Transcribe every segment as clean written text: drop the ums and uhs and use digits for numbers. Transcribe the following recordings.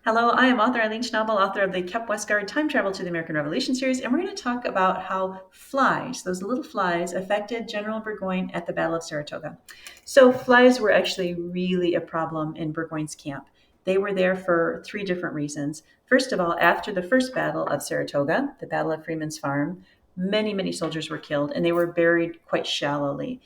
Hello, I am author Eileen Schnabel, author of the Kep Westgard Time Travel to the American Revolution series, and we're going to talk about how flies, those little flies, affected General Burgoyne at the Battle of Saratoga. So flies were actually really a problem in Burgoyne's camp. They were there for three different reasons. First of all, after the first battle of Saratoga, the Battle of Freeman's Farm, many soldiers were killed, and they were buried quite shallowly.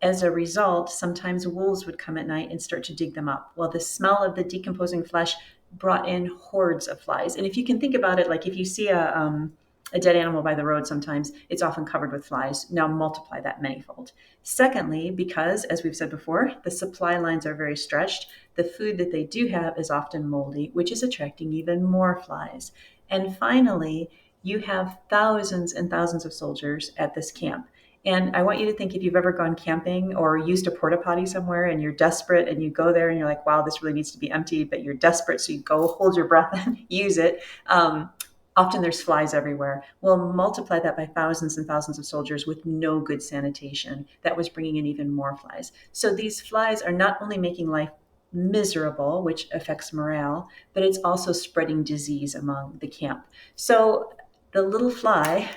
As a result, sometimes wolves would come at night and start to dig them up. Well, the smell of the decomposing flesh brought in hordes of flies. And if you can think about it, like if you see a dead animal by the road, sometimes it's often covered with flies. Now multiply that manyfold. Secondly, because, as we've said before, the supply lines are very stretched, the food that they do have is often moldy, which is attracting even more flies. And finally, you have thousands and thousands of soldiers at this camp. And I want you to think if you've ever gone camping or used a porta potty somewhere and you're desperate and you go there and you're like, wow, this really needs to be emptied, but you're desperate. So you go hold your breath and use it. Often there's flies everywhere. Well, multiply that by thousands and thousands of soldiers with no good sanitation. That was bringing in even more flies. So these flies are not only making life miserable, which affects morale, but it's also spreading disease among the camp. So the little fly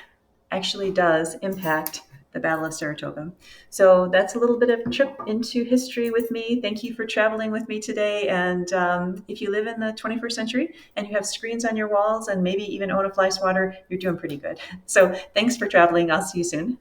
actually does impact the Battle of Saratoga. So that's a little bit of a trip into history with me. Thank you for traveling with me today. And if you live in the 21st century and you have screens on your walls and maybe even own a fly swatter, you're doing pretty good. So thanks for traveling. I'll see you soon.